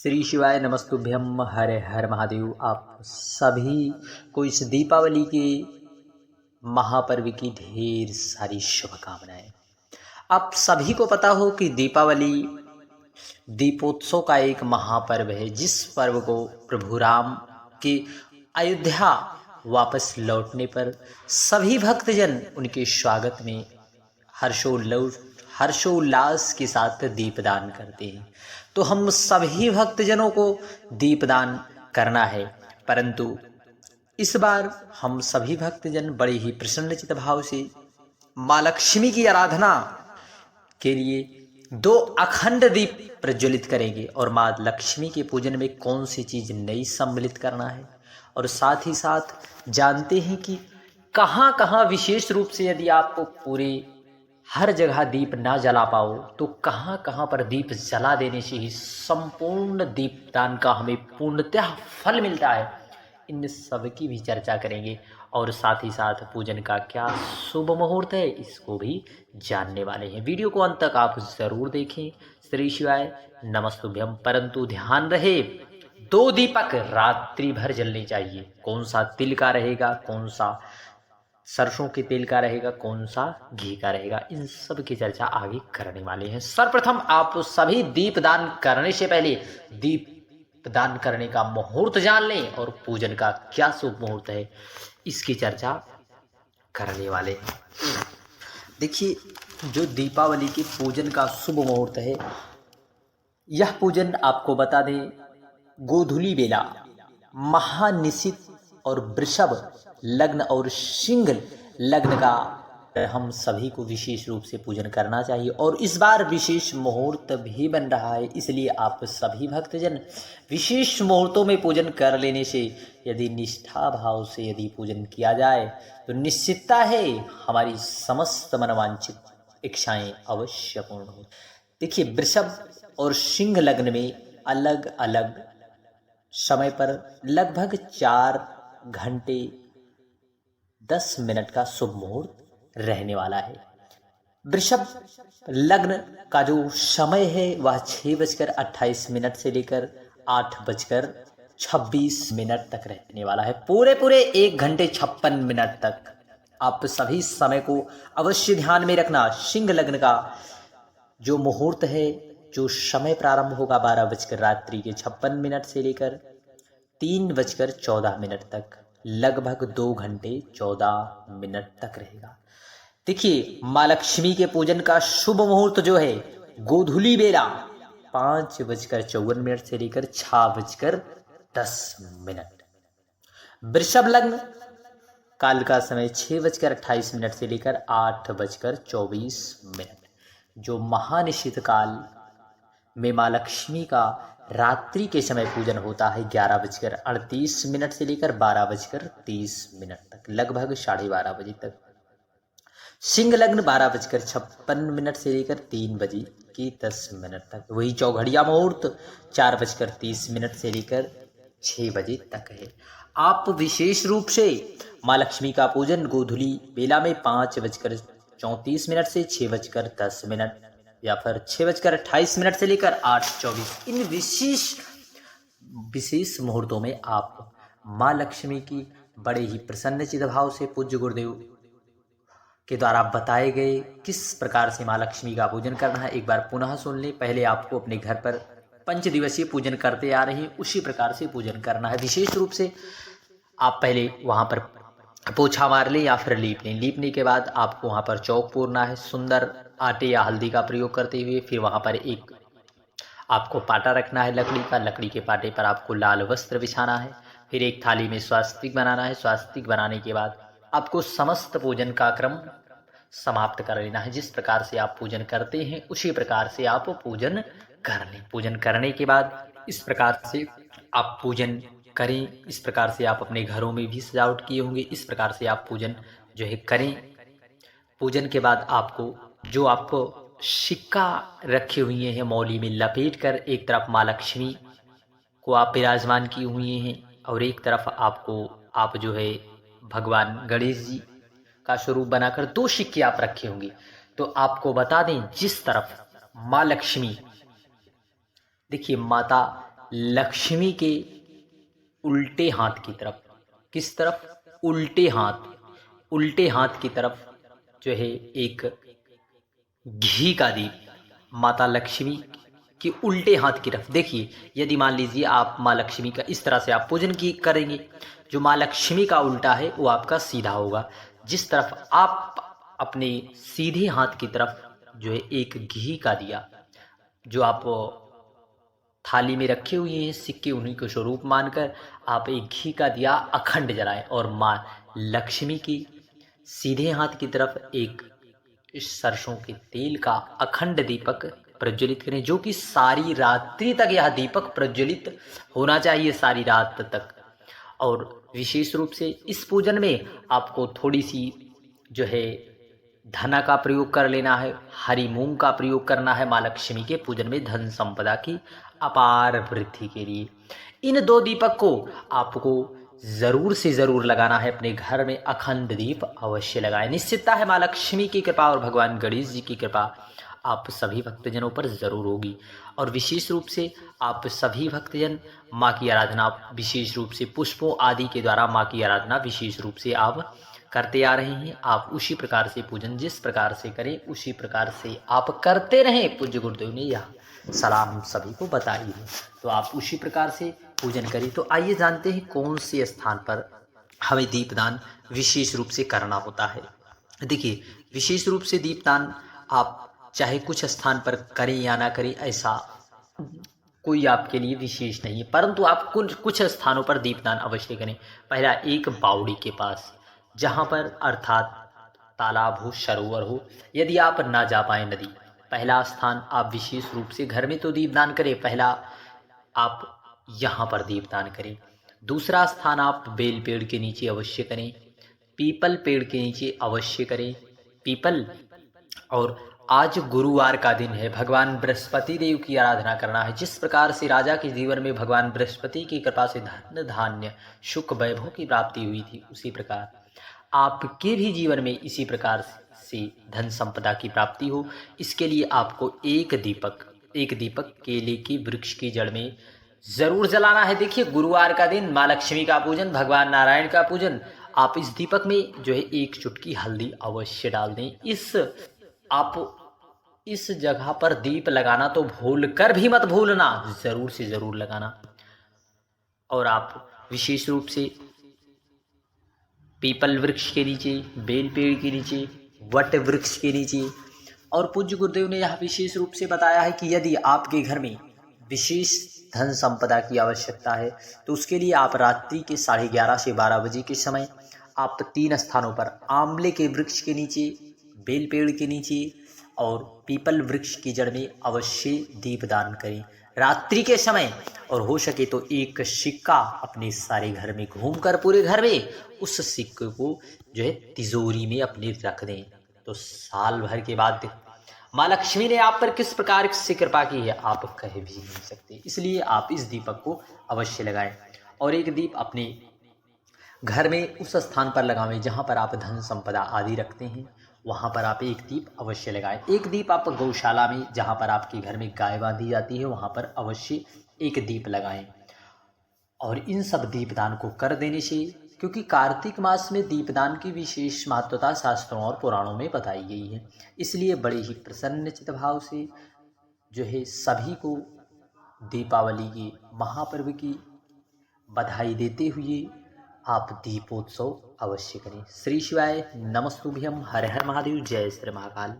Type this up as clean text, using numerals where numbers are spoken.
श्री शिवाय नमस्तुभ्यम। हरे हर महादेव। आप सभी को इस दीपावली के महापर्व की ढेर सारी शुभकामनाएं। आप सभी को पता हो कि दीपावली दीपोत्सव का एक महापर्व है, जिस पर्व को प्रभु राम के अयोध्या वापस लौटने पर सभी भक्तजन उनके स्वागत में हर्षोल्लास के साथ दीपदान करते हैं। तो हम सभी भक्तजनों को दीपदान करना है, परंतु इस बार हम सभी भक्तजन बड़े ही प्रसन्नचित भाव से माँ लक्ष्मी की आराधना के लिए 2 अखंड दीप प्रज्वलित करेंगे। और माँ लक्ष्मी के पूजन में कौन सी चीज नई सम्मिलित करना है, और साथ ही साथ जानते हैं कि कहाँ कहाँ विशेष रूप से यदि आप पूरे हर जगह दीप ना जला पाओ तो कहाँ कहाँ पर दीप जला देने से ही संपूर्ण दीपदान का हमें पूर्णतः फल मिलता है। इन सब की भी चर्चा करेंगे, और साथ ही साथ पूजन का क्या शुभ मुहूर्त है इसको भी जानने वाले हैं। वीडियो को अंत तक आप जरूर देखें। श्री शिवाय नमस्तुभ्यम। परंतु ध्यान रहे, 2 दीपक रात्रि भर जलने चाहिए। कौन सा तिल का रहेगा, कौन सा सरसों के तेल का रहेगा, कौन सा घी का रहेगा, इन सब की चर्चा आगे करने वाले हैं। सर्वप्रथम आप सभी दीपदान करने से पहले दीपदान करने का मुहूर्त जान लें, और पूजन का क्या शुभ मुहूर्त है इसकी चर्चा करने वाले हैं। देखिए, जो दीपावली के पूजन का शुभ मुहूर्त है, यह पूजन आपको बता दें गोधूली बेला महानिशित और वृषभ लग्न और सिंह लग्न का हम सभी को विशेष रूप से पूजन करना चाहिए। और इस बार विशेष मुहूर्त भी बन रहा है, इसलिए आप सभी भक्तजन विशेष मुहूर्तों में पूजन कर लेने से यदि निष्ठा भाव से यदि पूजन किया जाए तो निश्चितता है हमारी समस्त मनोवांछित इच्छाएं अवश्य पूर्ण हो। देखिए, वृषभ और सिंह लग्न में अलग अलग समय पर लगभग 4 घंटे 10 मिनट का शुभ मुहूर्त रहने वाला है। वृषभ लग्न का जो समय है वह 6:28 से लेकर 8:26 तक रहने वाला है। पूरे 1 घंटे 56 मिनट तक आप सभी समय को अवश्य ध्यान में रखना। सिंह लग्न का जो मुहूर्त है, जो समय प्रारंभ होगा 12:56 से लेकर 3:14 तक, लगभग 2 घंटे 14 मिनट तक रहेगा। देखिए, माँ लक्ष्मी के पूजन का शुभ मुहूर्त जो है गोधूली बेला 5:54 से लेकर 6:10। वृषभ लग्न काल का समय 6:28 से लेकर 8:24। जो महानिशित काल में माँ लक्ष्मी का रात्रि के समय पूजन होता है 11:38 से लेकर 12:30 तक, लगभग 12:30 बजे तक। सिंह लग्न 12:56 से लेकर 3:10 तक। वही चौघड़िया मुहूर्त 4:30 से लेकर 6 बजे तक है। आप विशेष रूप से माँ लक्ष्मी का पूजन गोधूली बेला में 5:34 से 6:10 या फिर 6:28 से लेकर 8:24, इन विशेष मुहूर्तों में आप माँ लक्ष्मी की बड़े ही प्रसन्नचित भाव से पूज्य गुरुदेव के द्वारा बताए गए किस प्रकार से माँ लक्ष्मी का पूजन करना है एक बार पुनः सुन लें। पहले आपको अपने घर पर 5 दिवसीय पूजन करते आ रहे हैं, उसी प्रकार से पूजन करना है। विशेष रूप से आप पहले वहाँ पर पोछा मार लें या फिर लीप लें। लीपने के बाद आपको वहाँ पर चौक पूरना है, सुंदर आटे या हल्दी का प्रयोग करते हुए। फिर वहाँ पर एक आपको पाटा रखना है लकड़ी का। लकड़ी के पाटे पर आपको लाल वस्त्र बिछाना है। फिर एक थाली में स्वास्तिक बनाना है। स्वास्तिक बनाने के बाद आपको समस्त पूजन का क्रम समाप्त कर लेना है। जिस प्रकार से आप पूजन करते हैं उसी प्रकार से आप पूजन कर लें। पूजन करने के बाद इस प्रकार से आप पूजन करें। इस प्रकार से आप अपने घरों में भी सजावट किए होंगे, इस प्रकार से आप पूजन जो है करें। पूजन के बाद आपको जो आपको सिक्का रखे हुए हैं मौली में लपेट कर, एक तरफ माँ लक्ष्मी को आप विराजमान किए हुए हैं और एक तरफ आप जो है भगवान गणेश जी का स्वरूप बनाकर 2 सिक्के आप रखे होंगे। तो आपको बता दें, जिस तरफ माँ लक्ष्मी, देखिए माता लक्ष्मी के उल्टे हाथ की तरफ, किस तरफ? उल्टे हाथ की तरफ जो है एक घी का दीप माता लक्ष्मी के उल्टे हाथ की तरफ। देखिए, यदि मान लीजिए आप माँ लक्ष्मी का इस तरह से आप पूजन की करेंगे, जो माँ लक्ष्मी का उल्टा है वो आपका सीधा होगा। जिस तरफ आप अपने सीधे हाथ की तरफ जो है एक घी का दिया, जो आप थाली में रखे हुए हैं सिक्के, उन्हीं को स्वरूप मानकर आप एक घी का दिया अखंड जलाएं और माँ लक्ष्मी की सीधे हाथ की तरफ एक सरसों के तेल का अखंड दीपक प्रज्वलित करें, जो कि सारी रात्रि तक यह दीपक प्रज्वलित होना चाहिए, सारी रात तक। और विशेष रूप से इस पूजन में आपको थोड़ी सी जो है धन का प्रयोग कर लेना है, हरी मूंग का प्रयोग करना है माँ लक्ष्मी के पूजन में धन संपदा की अपार वृद्धि के लिए। इन 2 दीपक को आपको जरूर से जरूर लगाना है अपने घर में, अखंड दीप अवश्य लगाएं। निश्चितता है माँ लक्ष्मी की कृपा और भगवान गणेश जी की कृपा आप सभी भक्तजनों पर जरूर होगी। और विशेष रूप से आप सभी भक्तजन माँ की आराधना विशेष रूप से पुष्पों आदि के द्वारा माँ की आराधना विशेष रूप से आप करते आ रहे हैं। आप उसी प्रकार से पूजन जिस प्रकार से करें उसी प्रकार से आप करते रहें। पूज्य गुरुदेव ने यह सलाह हम सभी को बताई है, तो आप उसी प्रकार से पूजन करें। तो आइए जानते हैं कौन से स्थान पर हमें दीपदान विशेष रूप से करना होता है। देखिए, विशेष रूप से दीपदान आप चाहे कुछ स्थान पर करें या ना करें, ऐसा कोई आपके लिए विशेष नहीं है, परंतु आप कुछ स्थानों पर दीपदान अवश्य करें। पहला, एक बावड़ी के पास, जहाँ पर अर्थात तालाब हो, सरोवर हो, यदि आप ना जा पाए नदी, पहला स्थान आप विशेष रूप से घर में तो दीपदान करें, पहला आप यहाँ पर दीपदान करें। दूसरा स्थान आप बेल पेड़ के नीचे अवश्य करें, पीपल पेड़ के नीचे अवश्य करें, पीपल। और आज गुरुवार का दिन है, भगवान बृहस्पति देव की आराधना करना है। जिस प्रकार से राजा के जीवन में भगवान बृहस्पति की कृपा से धन धान्य सुख वैभव की प्राप्ति हुई थी, उसी प्रकार आपके भी जीवन में इसी प्रकार से धन संपदा की प्राप्ति हो। इसके लिए आपको एक दीपक केले की वृक्ष की जड़ में जरूर जलाना है। देखिए, गुरुवार का दिन, माँ लक्ष्मी का पूजन, भगवान नारायण का पूजन, आप इस दीपक में जो है एक चुटकी हल्दी अवश्य डाल दें। आप इस जगह पर दीप लगाना तो भूल कर भी मत भूलना, जरूर से जरूर लगाना। और आप विशेष रूप से पीपल वृक्ष के नीचे, बेल पेड़ के नीचे, वट वृक्ष के नीचे। और पूज्य गुरुदेव ने यह विशेष रूप से बताया है कि यदि आपके घर में विशेष धन संपदा की आवश्यकता है तो उसके लिए आप रात्रि के 11:30 से 12 बजे के समय आप 3 स्थानों पर आंवले के वृक्ष के नीचे, बेल पेड़ के नीचे और पीपल वृक्ष की जड़ में अवश्य दीपदान करें रात्रि के समय। और हो सके तो एक सिक्का अपने सारे घर में घूमकर पूरे घर में उस सिक्के को जो है तिजोरी में अपने रख दें। तो साल भर के बाद माँ लक्ष्मी ने आप पर किस प्रकार से कृपा की है आप कह भी नहीं सकते। इसलिए आप इस दीपक को अवश्य लगाएं। और एक दीप अपने घर में उस स्थान पर लगावें जहाँ पर आप धन संपदा आदि रखते हैं, वहाँ पर आप एक दीप अवश्य लगाएं। एक दीप आप गौशाला में, जहाँ पर आपके घर में गाय बांधी जाती है, वहाँ पर अवश्य एक दीप लगाएं। और इन सब दीपदान को कर देने से, क्योंकि कार्तिक मास में दीपदान की विशेष महत्वता शास्त्रों और पुराणों में बताई गई है, इसलिए बड़े ही प्रसन्न चित्त भाव से जो है सभी को दीपावली के महापर्व की बधाई देते हुए आप दीपोत्सव अवश्य करें। श्री शिवाय नमस्तुभ्यम। हर हर महादेव। जय श्री महाकाल।